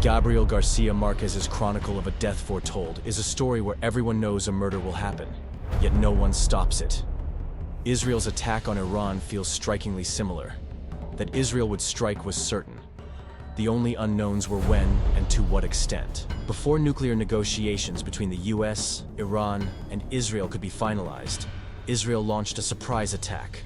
Gabriel Garcia Marquez's chronicle of a death foretold is a story where everyone knows a murder will happen, yet no one stops it. Israel's attack on Iran feels strikingly similar. That Israel would strike was certain. The only unknowns were when and to what extent. Before nuclear negotiations between the US, Iran, and Israel could be finalized, Israel launched a surprise attack.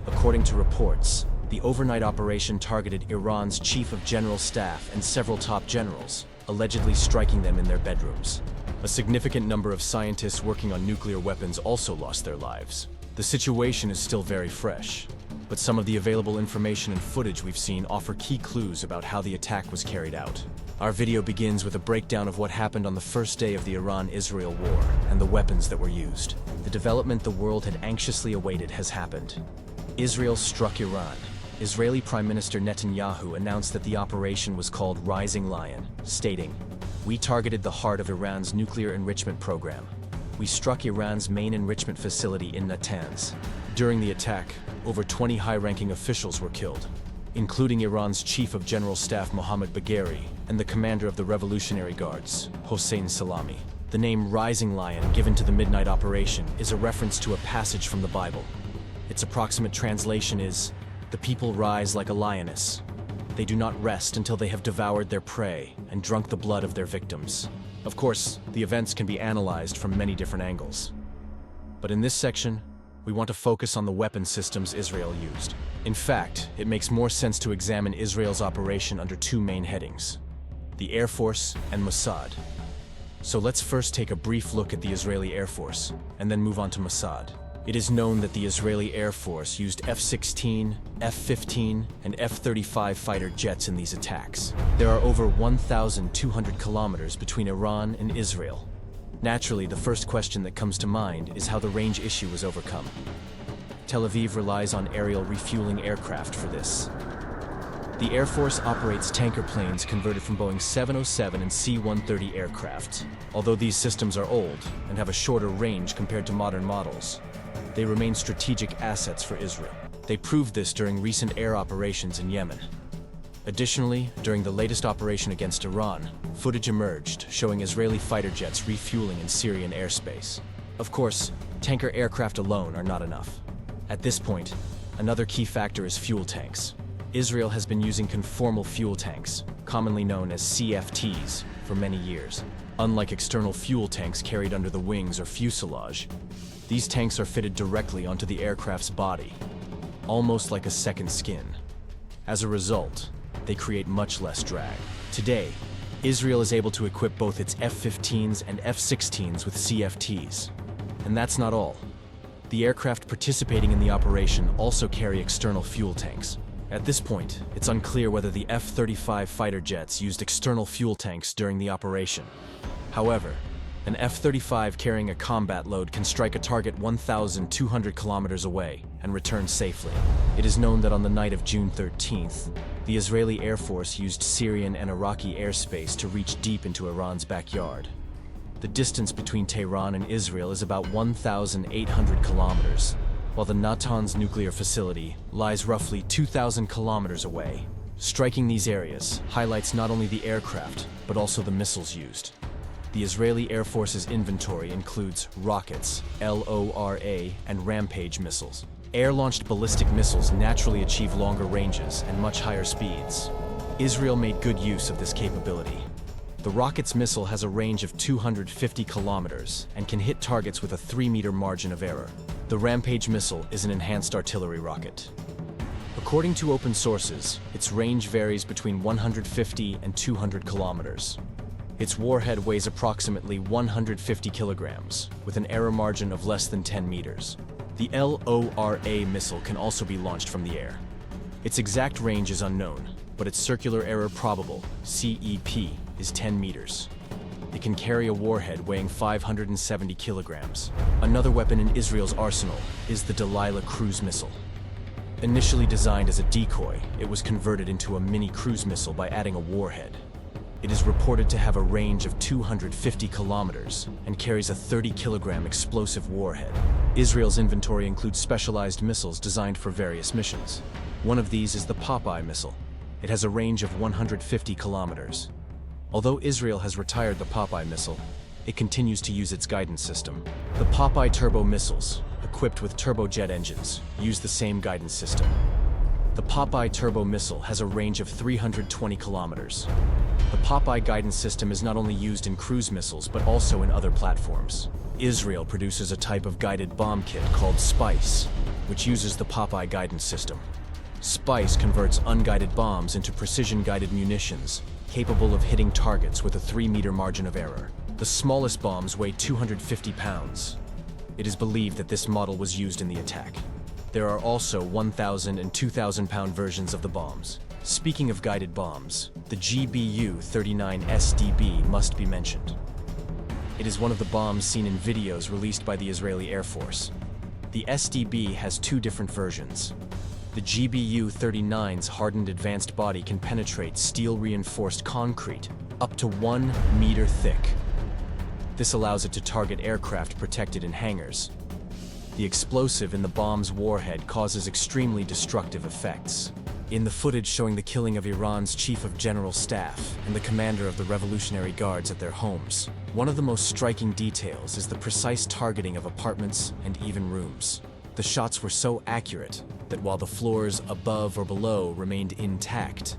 According to reports, the overnight operation targeted Iran's chief of general staff and several top generals, allegedly striking them in their bedrooms. A significant number of scientists working on nuclear weapons also lost their lives. The situation is still very fresh, but some of the available information and footage we've seen offer key clues about how the attack was carried out. Our video begins with a breakdown of what happened on the first day of the Iran-Israel war and the weapons that were used. The development the world had anxiously awaited has happened. Israel struck Iran. Israeli Prime Minister Netanyahu announced that the operation was called Rising Lion, stating, "We targeted the heart of Iran's nuclear enrichment program. We struck Iran's main enrichment facility in Natanz." During the attack, over 20 high-ranking officials were killed, including Iran's Chief of General Staff Mohammad Bagheri and the commander of the Revolutionary Guards, Hossein Salami. The name Rising Lion given to the midnight operation is a reference to a passage from the Bible. Its approximate translation is, "The people rise like a lioness. They do not rest until they have devoured their prey and drunk the blood of their victims." Of course, the events can be analyzed from many different angles. But in this section, we want to focus on the weapon systems Israel used. In fact, it makes more sense to examine Israel's operation under two main headings: the Air Force and Mossad. So let's first take a brief look at the Israeli Air Force, and then move on to Mossad. It is known that the Israeli Air Force used F-16, F-15, and F-35 fighter jets in these attacks. There are over 1,200 kilometers between Iran and Israel. Naturally, the first question that comes to mind is how the range issue was overcome. Tel Aviv relies on aerial refueling aircraft for this. The Air Force operates tanker planes converted from Boeing 707 and C-130 aircraft. Although these systems are old and have a shorter range compared to modern models, they remain strategic assets for Israel. They proved this during recent air operations in Yemen. Additionally, during the latest operation against Iran, footage emerged showing Israeli fighter jets refueling in Syrian airspace. Of course, tanker aircraft alone are not enough. At this point, another key factor is fuel tanks. Israel has been using conformal fuel tanks, commonly known as CFTs, for many years. Unlike external fuel tanks carried under the wings or fuselage, these tanks are fitted directly onto the aircraft's body, almost like a second skin. As a result, they create much less drag. Today, Israel is able to equip both its F-15s and F-16s with CFTs. And that's not all. The aircraft participating in the operation also carry external fuel tanks. At this point, it's unclear whether the F-35 fighter jets used external fuel tanks during the operation. However, an F-35 carrying a combat load can strike a target 1,200 kilometers away and return safely. It is known that on the night of June 13th, the Israeli Air Force used Syrian and Iraqi airspace to reach deep into Iran's backyard. The distance between Tehran and Israel is about 1,800 kilometers, while the Natanz nuclear facility lies roughly 2,000 kilometers away. Striking these areas highlights not only the aircraft, but also the missiles used. The Israeli Air Force's inventory includes rockets, LORA, and Rampage missiles. Air-launched ballistic missiles naturally achieve longer ranges and much higher speeds. Israel made good use of this capability. The rocket's missile has a range of 250 kilometers and can hit targets with a 3-meter margin of error. The Rampage missile is an enhanced artillery rocket. According to open sources, its range varies between 150 and 200 kilometers. Its warhead weighs approximately 150 kilograms, with an error margin of less than 10 meters. The LORA missile can also be launched from the air. Its exact range is unknown, but its circular error probable, CEP, is 10 meters. It can carry a warhead weighing 570 kilograms. Another weapon in Israel's arsenal is the Delilah cruise missile. Initially designed as a decoy, it was converted into a mini cruise missile by adding a warhead. It is reported to have a range of 250 kilometers and carries a 30-kilogram explosive warhead. Israel's inventory includes specialized missiles designed for various missions. One of these is the Popeye missile. It has a range of 150 kilometers. Although Israel has retired the Popeye missile, it continues to use its guidance system. The Popeye turbo missiles, equipped with turbojet engines, use the same guidance system. The Popeye turbo missile has a range of 320 kilometers. The Popeye guidance system is not only used in cruise missiles but also in other platforms. Israel produces a type of guided bomb kit called Spice, which uses the Popeye guidance system. Spice converts unguided bombs into precision-guided munitions, capable of hitting targets with a 3-meter margin of error. The smallest bombs weigh 250 pounds. It is believed that this model was used in the attack. There are also 1,000 and 2,000-pound versions of the bombs. Speaking of guided bombs, the GBU-39 SDB must be mentioned. It is one of the bombs seen in videos released by the Israeli Air Force. The SDB has 2 different versions. The GBU-39's hardened advanced body can penetrate steel-reinforced concrete up to 1 meter thick. This allows it to target aircraft protected in hangars. The explosive in the bomb's warhead causes extremely destructive effects. In the footage showing the killing of Iran's chief of general staff and the commander of the Revolutionary Guards at their homes, one of the most striking details is the precise targeting of apartments and even rooms. The shots were so accurate that while the floors above or below remained intact,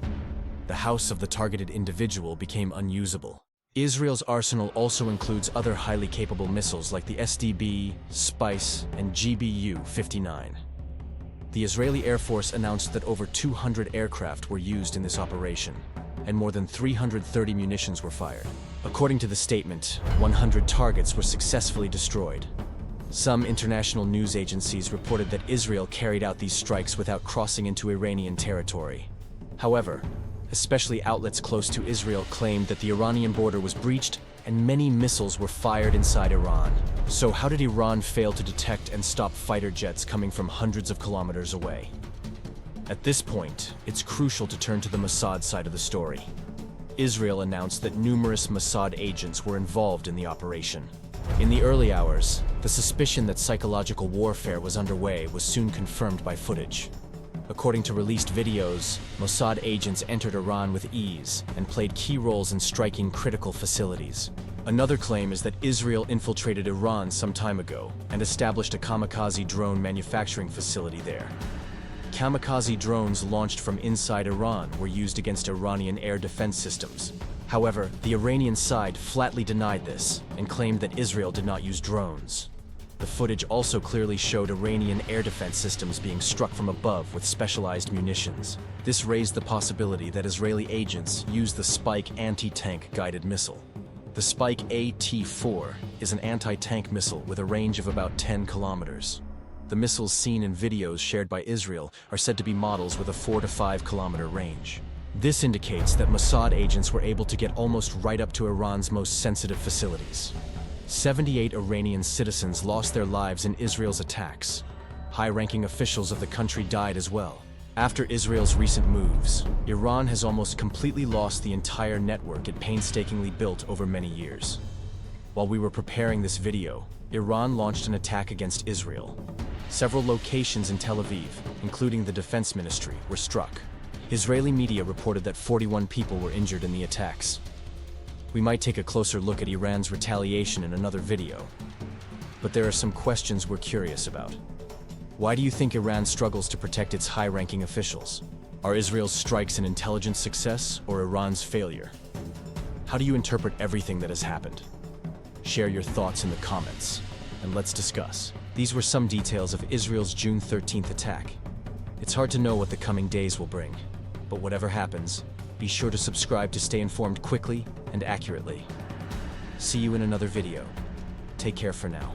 the house of the targeted individual became unusable. Israel's arsenal also includes other highly capable missiles like the SDB, Spice, and GBU-59. The Israeli Air Force announced that over 200 aircraft were used in this operation, and more than 330 munitions were fired. According to the statement, 100 targets were successfully destroyed. Some international news agencies reported that Israel carried out these strikes without crossing into Iranian territory. However, especially outlets close to Israel claimed that the Iranian border was breached and many missiles were fired inside Iran. So how did Iran fail to detect and stop fighter jets coming from hundreds of kilometers away? At this point, it's crucial to turn to the Mossad side of the story. Israel announced that numerous Mossad agents were involved in the operation. In the early hours, the suspicion that psychological warfare was underway was soon confirmed by footage. According to released videos, Mossad agents entered Iran with ease and played key roles in striking critical facilities. Another claim is that Israel infiltrated Iran some time ago and established a kamikaze drone manufacturing facility there. Kamikaze drones launched from inside Iran were used against Iranian air defense systems. However, the Iranian side flatly denied this and claimed that Israel did not use drones. The footage also clearly showed Iranian air defense systems being struck from above with specialized munitions. This raised the possibility that Israeli agents used the Spike anti-tank guided missile. The Spike AT-4 is an anti-tank missile with a range of about 10 kilometers. The missiles seen in videos shared by Israel are said to be models with a 4 to 5 kilometer range. This indicates that Mossad agents were able to get almost right up to Iran's most sensitive facilities. 78 Iranian citizens lost their lives in Israel's attacks. High-ranking officials of the country died as well. After Israel's recent moves, Iran has almost completely lost the entire network it painstakingly built over many years. While we were preparing this video, Iran launched an attack against Israel. Several locations in Tel Aviv, including the defense ministry, were struck. Israeli media reported that 41 people were injured in the attacks. We might take a closer look at Iran's retaliation in another video. But there are some questions we're curious about. Why do you think Iran struggles to protect its high-ranking officials? Are Israel's strikes an intelligence success or Iran's failure? How do you interpret everything that has happened? Share your thoughts in the comments, and let's discuss. These were some details of Israel's June 13th attack. It's hard to know what the coming days will bring, but whatever happens, be sure to subscribe to stay informed quickly and accurately. See you in another video. Take care for now.